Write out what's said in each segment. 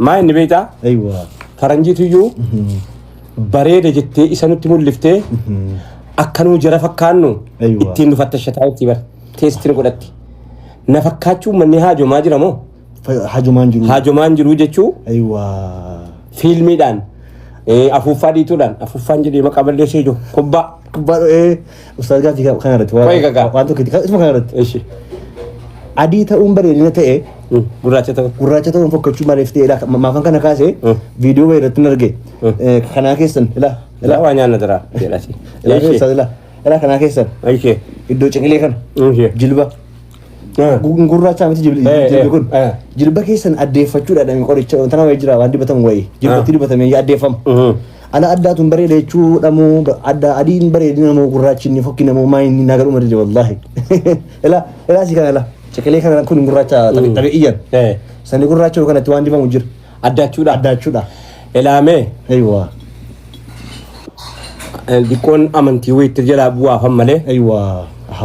ما إني بيتا أيوة فرنجي تيجو بريدة جتة إسانو تمول لفتة أكنو جرافك كانو أيوة إتين نفتش تاعي تبر تيستين قلتي نفكاتشو مني هاجو ما جرامو هاجو مانجرو جتشو أيوة فيلمي دان أفوفا دي تودان أفوفا نجدي ما قبل دسيجو كوبا أستاذ قاعد كان رت وانتو كده اسمه كان رت إيش عادي تأم بري نتأ gurraacha ta'uun fokkachuu mareeftee maafan kana kaasee viidiyoo irratti narge kanaa keessan ila waa nyaanna dara jedhati ila kanaa keessan iddoo ciqilee kana jilba gurraacha miti jilbi kun jilba keessan addeeffachuudhaan qoricha tana wayii jira waan dibatamu wayii jilbatti dibatamee addeeffamu ala addaatuun bareeda jechuudhamu adda adiin bareedinamu gurraachinni fokkinamu maayinni nagadhuma dide wallaahi ila si kana ciqilee kana kun gurraacha tabi'iyyan sani gurraacha kanatti waan dibamu jira addachuudha ilaamee aywa dikkoon amantii wayitti jala bu'aa fan malee aywa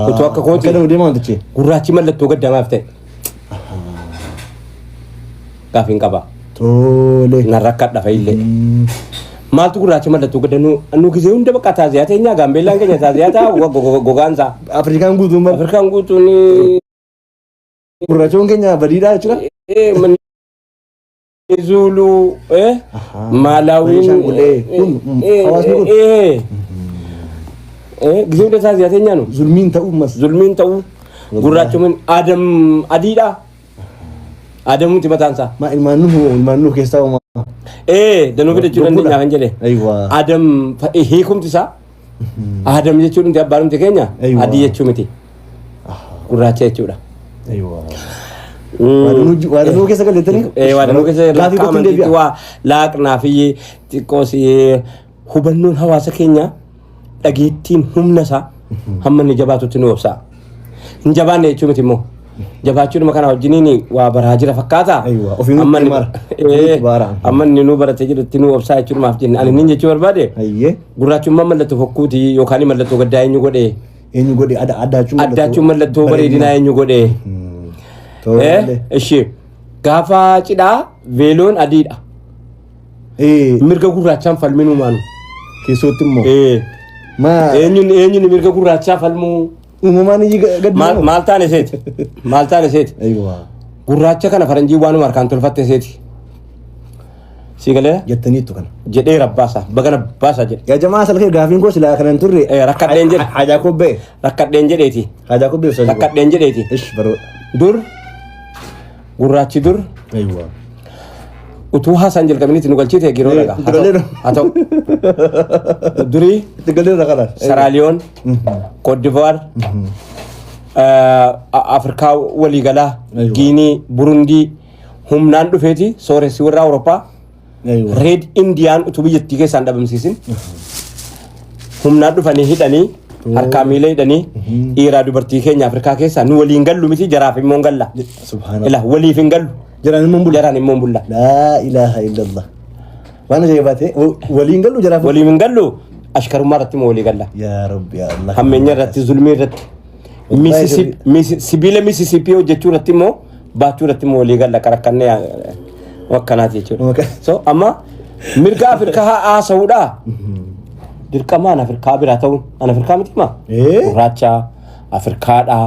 utuu akka kooti kana deemaa wantichi gurraachi mallattoo gaddamaaf ta'e gaafiin qaba tole narrakkadha fa'illee maaltu gurraacha mallattoo gaddanu anu gisee hunda bakka taaziyaa ta'e nyaa gaambeellaan keenya taaziyaa ta'a gogaansa Afrikaan guutuun gurraacha keenya badiidhaa jechuudha Zulu Malawi hawaasni kun gisee hunda taaziyaa ta'e nyaanu zulmiin ta'uu gurraachumin Adam adiidha Adamuti matansa ma ilmaannu keessaa danuu fide jechuun dandeenya kan jedhe Adam hiikumti isaa Adam jechuun inti abbaanumti keenya adii jechuu miti gurraacha jechuudha waadanuu keessa galleettanii waadanuu keessa amantiitti waa laaqnaa fi xiqqoos hubannoon hawaasa keenya dhageettiin humna isaa hamma inni jabaatutti nu obsaa hin jabaanne jechuu miti immoo jabaachuudhuma kana wajjiniin waa baraa jira fakkaata amma inni nu barate jirutti nu obsaa jechuudhumaaf jenne ani nin jechuu barbaade gurraachummaan mallattoo fokkuuti yookaan mallattoo gaddaa eenyu godhe addaachuun mallattoo bareedinaa eenyu godhe ishee gaafa cidhaa veeloon adiidha mirga gurraachaan falminuu maanu keessootti immoo eenyuun mirga gurraachaa falmuu uumamaan maal taane seeti gurraacha kana faranjii waanuma harkaan tolfatte seeti si galee jettaniittu kana jedhee rabbaasa bagana baasa jedhe yaa jamaa salkee gaafiin koo silaa kanan turre rakkadheen jedhe hajaa kobbee rakkadheen jedheeti rakkadheen jedheeti ish baroo dur gurraachi dur utuu haasaan jalqabinitti nu galchite giroo dhagaa haa ta'u durii Saraaliyoon Côte d'Ivoire Afrikaa waliigalaa Giinii Burundii humnaan dhufeeti sooressi warra Awurooppaa Red Indiyaan utuu biyyattii keessaan dhabamsiisin humnaan dhufanii hidhanii harkaa miila hidhanii dhiiraa dubartii keenya Afrikaa keessaa nu waliin gallu miti jaraaf immoo galla waliif hin gallu jaraan immoo bulla laa ilaaha illallah waan ajaa'ibate waliin gallu jaraaf waliif hin gallu ashkarummaa irratti immoo walii galla yaa rabbi allah hammeenya irratti zulmii irratti sibiila Mississippi hojjechuu irratti immoo baachuu irratti immoo walii galla qarakkannee wakkanaati jechuudha so amma mirga Afrikaa haasa'uudha dirqamaan Afrikaa biraa ta'uun an Afrikaa miti maa gurraacha Afrikaadha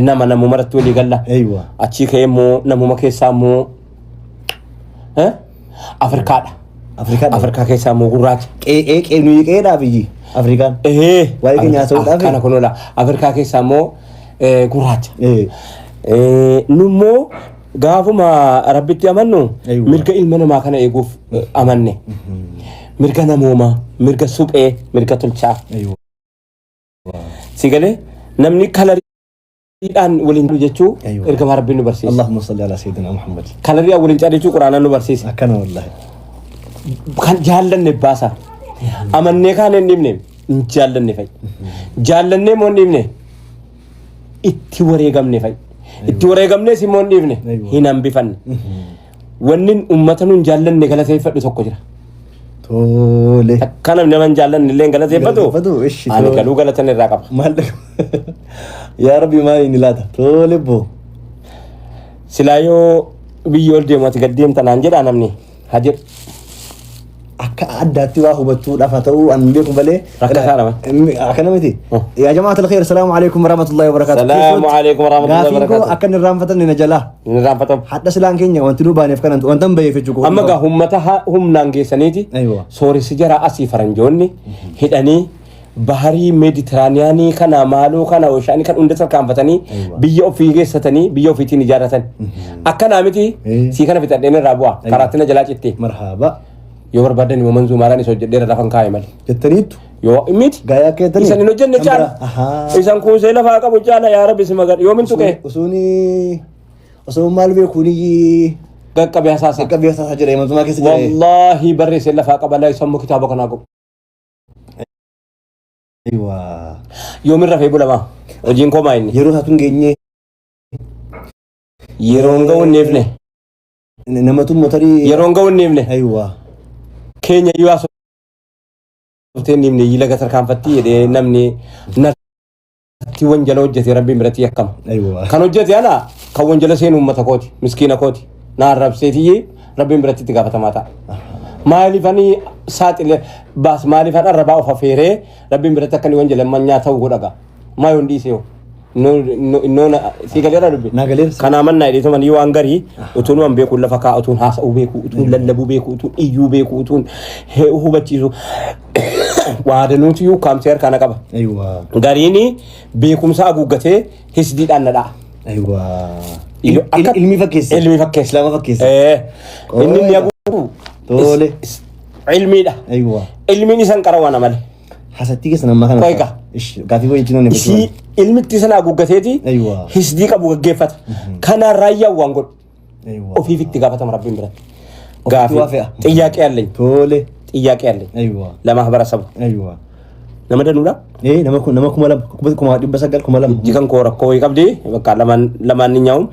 nama namuma irratti walii galla achii ka'ee immoo namuma keessaa immoo Afrikaadha Afrikaa keessaa immoo gurraacha nuyi qeedhaa biyyi Afrikaan waa'ee keenya haasa'uudhaaf kana kun oola Afrikaa keessaa immoo gurraacha nu immoo gaafuma rabbitti amannu mirga ilma namaa kana eeguuf amanne mirga namoomaa mirga suphee mirga tolchaa si galee namni kalariidhaan waliin jechuu erga rabbiin nu barsiise Allahumma salli ala sayyidina Muhammad kalariidhaan waliin jechuu quraanaan nu barsiise akkana wallahi kan jaallanne baasa amannee kaan hin dhibne hin jaallanne fa'i jaallannee moo hin dhibne itti wareegamne fa'i itti wareegamne si moo hin dhibne hin hambifanne wanni ummata nun jaallanne galateeffadhu tokko jira tole kana nama jaallanne illee galateeffatu ani galuu galatan irraa qaba maal yaa rabbi maal inni laata tole bo silaayoo biyyol deemati gaddeem tanaan jedha namni hajir akka addaatti waa hubachuudhaaf haa ta'u an beeku malee akkana miti yaa jamaatul khair assalaamu alaykum warahmatullahi wabarakatuh assalaamu alaykum warahmatullahi wabarakatuh akka hin raanfatan ni jala hin raanfatan hadda silaan keenya wanti nu baaneef kanan wanta bayeef jechuudha amma gaa ummata humnaan geessaniiti soorisi jara asii faranjoonni hidhanii baharii meeditiraaniyaanii kana maaloo kana ooshaanii kan hunda sarkaanfatanii biyya ofii geessatanii biyya ofiitiin ijaarratan akkana miti sii kana fitadheen irraa bu'a karaattina jalaa cittee marhaba yoo barbaadan immoo manzuu maaraan isa hojjedheera lafan kaa'e malee jettaniitu yoo miti gaayaa keetanii isan hin hojjenne caala isan kuusee lafaa qabu caala yaa rabbi si magan yoo min tuqee osoo maal beekuuni qaqqabee hasaasaa jedhee manzumaa keessa jedhee wallaahi barreessee lafaa qaba laa isan kitaaba kanaa qabu yoo min rafee bulamaa hojiin komaa inni yeroo isaatu hin geenye yeroon ga'u hin neefne namatu motarii yeroon ga'u hin neefne Kenya yoo asooteen nimni yilaga sarkaanfatti jedhee namni natti wanjala hojjete rabbiin biratti yakkama kan hojjete ana kan wanjala seenu ummata kooti miskiina kooti na arrabseetii rabbiin biratti itti gaafatamaa ta'a maalifanii saaxile baas maalifan arrabaa of afeeree rabbiin biratti akka ni wanjala manyaa ta'u godhaga maayoon dhiisee no sigaleera dubbi kana manna idee toman yoo angari utuun waan beeku lafa kaa utuun haasa'u beeku utuun lallabu beeku utuun iyyuu beeku utuun hubachiisu waadanuuti yuu kaamseer kana qaba gariini beekumsa aguuggatee hisdiidhaan nadhaa ilmi fakkeessa islaama fakkeessa inni ni aguugu tole ilmiidha ilmiin isan qarawwana malee hasatti keessa nama kana qoyqa gaafii wajjin ne si ilmitti sana aguuggateeti hisdii qabu gaggeeffata kana raayyaa waan godhu ofiif itti gaafatama rabbiin biratti gaafii xiyyaaqee yaalleኝ tole xiyyaaqee yaalleኝ ለማህበረሰቡ nama danuudha nama kuma dhibba sagal kuma lama jikan koo rakkoo wayii qabdi bakka lamaan ni nyaa'uun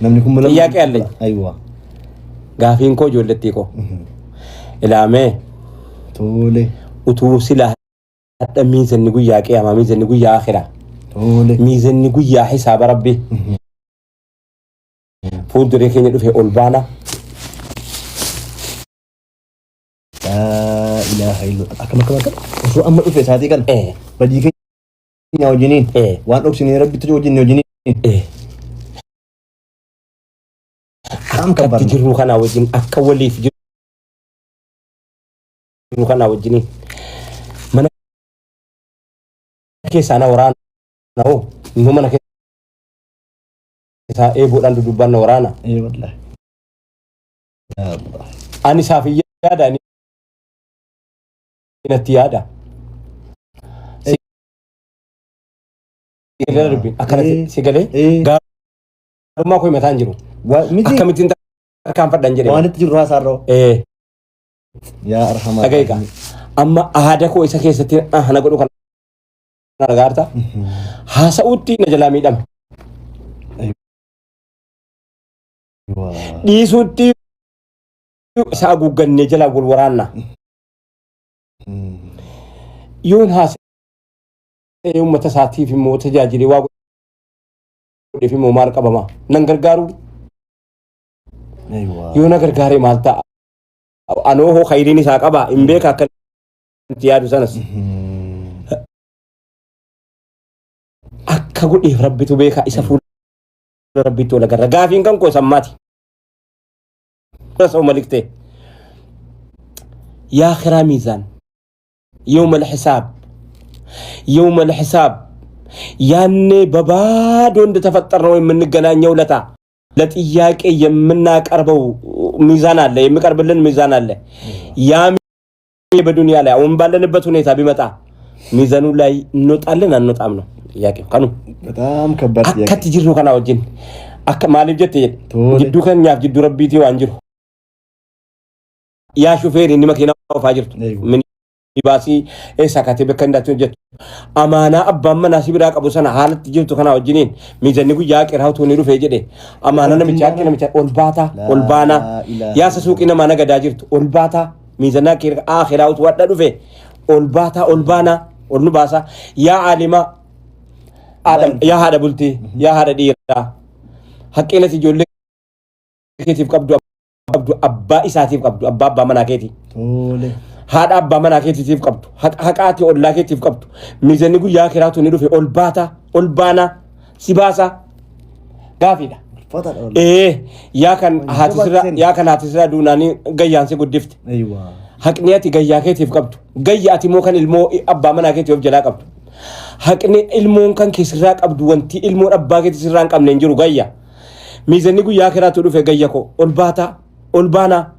namni kuma lama xiyyaaqee yaalleኝ gaafiin koo ijoollettii koo ilaamee tole utuu silaa hadda miizanni guyyaa qiyaamaa miizanni guyyaa akhiraa miizanni guyyaa hisaaba rabbii fuulduree keenya dhufe ol baana laa ilaaha illallah akkam osoo amma dhufe isaatii kana badii keenya wajjiniin waan dhoksinee rabbitti wajjin wajjiniin akkatti jirru kanaa wajjin akka waliif jirru kanaa wajjiniin mana keessaa waraana hoo immoo mana keessaa eeboodhaan dudubbanna waraana ani isaaf yaada inatti yaada akkanatti sigalee gaarummaa koo himataan jiru akkamittiin tarkaanfadhan jedhe waan itti jiru haasaarroo yaa arhamaa dhaga'iqa amma aada koo isa keessatti hana godhu kan nagaarta haasa'uutti na jalaa miidhame dhiisuutti isa aguuggannee jalaa wal waraanna yoon haasa'ee uummata isaatiif immoo tajaajilee waa godheef immoo maal qabama nan gargaaru yoo na gargaaree maal ta'a anoo hoo khayriin isaa qaba hin beeka akka yaadu sanas akka godheef rabbitu beeka isa fuula rabbitu wal agarra gaafiin kan koo sammaati رسول ملكته يا آخر ميزان يوم الحساب يعني بابا دون تفترنا ومن نجنا نيولتا لا تياك يمنا قربو ميزان الله يمقرب لنا ميزان الله يا بدنيا لا ومن بالنበት ሁኔታ ቢመጣ ሚዛኑ ላይ እንወጣለን አንወጣም ነው ያቄ ካኑ በጣም ከባድ ያቄ አከት ጅሩ ከና ወጅን አከ ማሊፍ ጀት ጅዱ ከኛፍ ጅዱ ረቢቲ ዋንጅሩ ያ ሹፌር እንዲ መኪና ፋጅርቱ ምን ይባሲ ኤሳካቴ በከንዳቸው ጀት አማና አባመና ሲብራ ቀቡሰና ሐለት ጅብቱ ከና ወጅኒን ሚዘኒ ጉያ ቀራውቱ ኒሩ ፈጀደ አማና ነምቻቂ ነምቻ ኦልባና ያ ሰሱቂና ማነገዳ ጅርቱ ኦልባታ ሚዘና ኪር አኺራውት ወዳ ዱፌ ኦልባና ኦልኑ ባሳ ያ አሊማ አደም ያ ሀደ ቡልቲ ያ ሀደ ዲራ ሐቂነት ጆለ keetiif qabdu abbaa isaatiif qabdu abbaa manaa keetii. Haadha abbaa manaa keetiif qabdu haqaati ollaa keetiif qabdu miizanni guyyaa kiraatu ni dhufe ol baana si baasa gaafiidha. Yaa kan haati sirraa duunaanii gayyaan si guddifte. Haqni ati gayyaa keetiif qabdu gayya ati immoo kan ilmoo abbaa manaa keetiif jalaa qabdu. Haqni ilmoon kan keessirraa qabdu wanti ilmoon abbaa keetii sirraa hin qabne hin jiru gayya. Miizanni guyyaa kiraatu dhufe gayya koo ol baana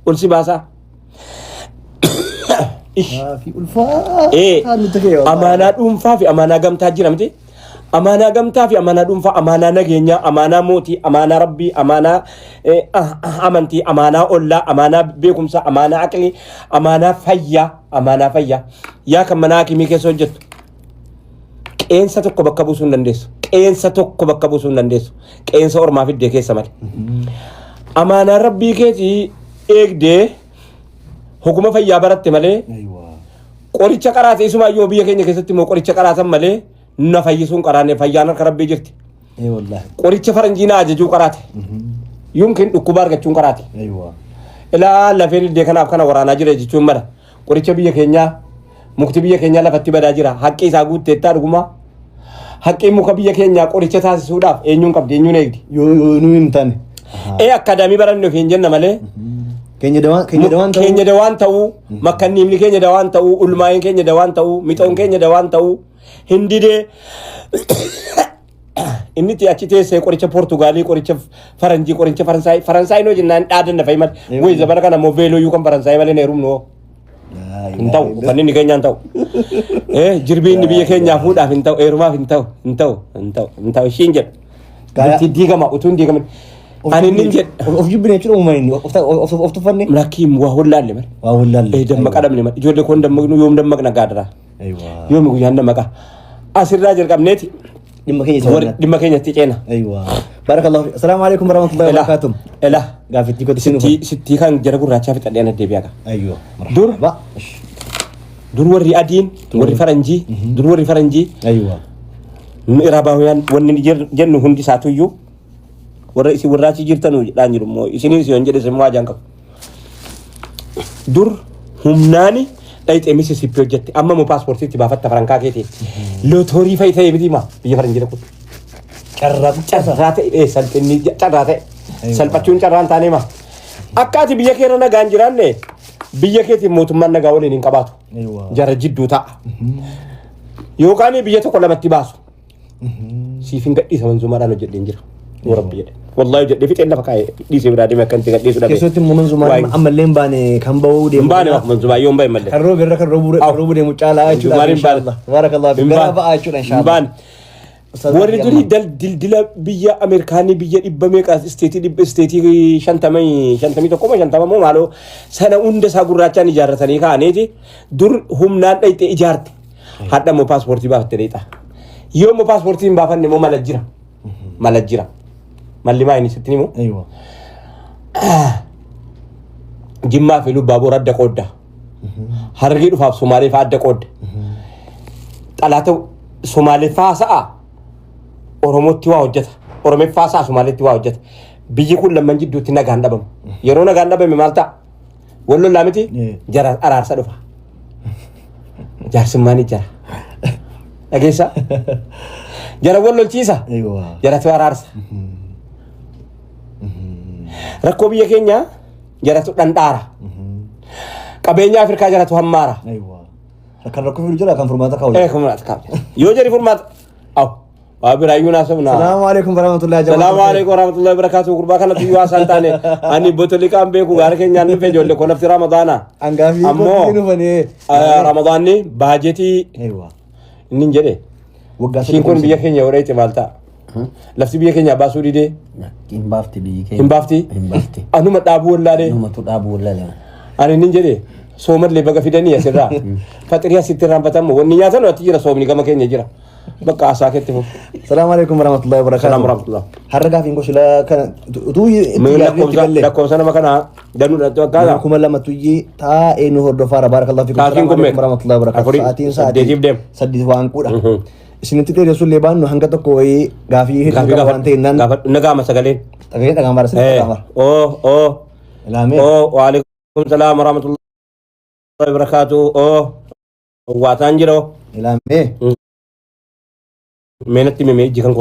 ol si baasa. Amaanaa dhuunfaa fi amaanaa gamtaa jira miti. Amaanaa gamtaa fi amaanaa dhuunfaa, amaanaa nageenyaa, amaanaa mootii, amaanaa rabbii, amaanaa amantii, amaanaa ollaa, amaanaa beekumsa, amaanaa aqlii, amaanaa fayyaa. Yaa kan mana hakimii keessa hojjettu qeensa tokko bakka buusuu hin dandeessu. Qeensa ormaa fiddee keessa malee. Amaanaa rabbii keetii eegdee hukuma fayyaa baratte malee qoricha qaraate isumaayyuu biyya keenya keessatti immoo qoricha qaraatan malee na fayyisuun qaraanne fayyaan harka rabbii jirti. Qoricha faranjiina ajajuu qaraate yookiin dhukkuba argachuun qaraate. Ilaa lafeen iddee kanaaf kana waraanaa jira jechuun mala. Qoricha biyya keenyaa mukti biyya keenyaa lafatti badaa jira. Haqqi isaa guutteettaa dhuguma. Haqqi muka biyya keenyaa qoricha taasisuudhaaf eenyuun qabdi eenyuun eegdi. Yoo hin taane. Akkaadaamii baranne of hin jenna malee. Keenya dawaan ta'uu makkanniimni keenya dawaan ta'uu ulmaa'in keenya dawaan ta'uu mixoon keenya dawaan ta'uu hindidee inni itti achi teessee qoricha Poortugaalii qoricha Faranjii qoricha Faransaay noo jennaan dhaadanna fa'i malee wayi zabara kana immoo veelooyyuu kan Faransaay malee neerumnoo hin ta'u uffanni inni keenyaan ta'u jirbii inni biyya keenyaa fuudhaaf hin ta'u eerumaaf hin ta'u ishiin jedhu diigama utuu hin diigamin. Ani nin jedha of jibbine jechuudha uummanni of tuffanne lakiin waa hollaalle malee waa hollaalle dammaqa dhabne malee ijoollee koon dammaqnu yoom dammaqna gaadara yoomi guyyaan dammaqa asirraa jalqabneeti dhimma keenyatti ceena. Barakallahu fi assalaamu alaikum warahmatullahi wabarakatuh. Gaaffitti kooti sittii kan jara gurraachaa fi xadheen addeebi'aa dur warri adiin warri faranjii iraabaawiyaan wanni jennu hundi isaatuyyuu warra isin warraachi jirtanu jedhaan jiru immoo isinis yoon jedhe simmoo ajaan qabu. Dur humnaani dhayixee Mississippi hojjette amma moo paaspoortiitti baafatta farankaa keetiin lootorii fa'i ta'e miti maa biyya faranjii kun carraa ta'e salphinni carraa ta'e salphachuun carraan taanee maa akka ati biyya keenya nagaan jiraanne biyya keetiin mootummaan nagaa waliin hin qabaatu jara jidduu ta'a yookaan biyya tokko lamatti baasu siif hin gadhiisa manzumaadhaan hojjedheen jira. وربي والله جد في تنا فكاي دي سي برادي ما كنت قد يسودا كيسوت منزوما اما لين باني كان بو دي باني منزوما يوم باي مله الروب الركن روب دي مچالا ان شاء الله بارك الله فيك بقى ان شاء الله وردوني دل بيا امريكاني بيا دبميقا استيتي شنتمي تقوم شنتما مو مالو سنه اند ساغوراچان اجارتني كانيتي دور همنا دايت اجارت حتى مو باسبورتي بافت ديتا يوم باسبورتي بافن مو مالجرا مالي ما ينسيتني ايوه جمع في لو بابور اد قودا هرغي دو فاف سومالي فاد قود طلاتو سومالي فاسا اوروموتي وا وجت اورومي فاسا سومالي تي وا وجت بيجي كل لما جدو تي نغان دبم يرو نغان دبم مالتا ولو لامتي جرا ارارسا دفا جار سماني جرا اگيسا جرا ولو تشيسا ايوه جرا تو ارارسا rakko biyya keenya jaratu dhandara qabeenya afrika jaratu hammara aywa kan rakko filu jira kan furmaata kaawle furmaata kaawle yo jari furmaata aw babira yuna sabna assalamu alaikum warahmatullahi wabarakatuh qurba kana tu wa santane ani botolika ambe ku gar keenya nfe jolle ko nafti ramadana angafi ko dinu fane ramadani bajeti aywa nin jede wagga shin kon biyya keenya warayti malta lafti biyya keenya baasuu didee hin baafti biyyi keenya hin baafti anuma dhaabuu wallaale ani nin jedhe soomallee baga fidanii asirraa faxirii asitti raanfatamu wanni nyaatan ati jira soomni gama keenya jira bakka asaa keetti fu assalamu alaikum warahmatullahi wabarakatuh harga fi ngoshila kana tu lakkoomsa nama kana danuu dhattu akkaata kuma lama tuyyi taa'ee nu hordofaa barakallahu fiikum assalamu alaikum warahmatullahi wabarakatuh sa'aatiin saddeet waan qudha isinitti dheeressuun illee baannu hanga tokko wayii gaafii hedduu qaba waan ta'e naan nagaama sagaleen. Dhagahee dhagaan baara sirrii dhagaan baara. Ilaamee. Waalaikum salaam warahmatullahi wabarakatuh. Waataan jira. Ilaamee. Meenatti mimee ijji kan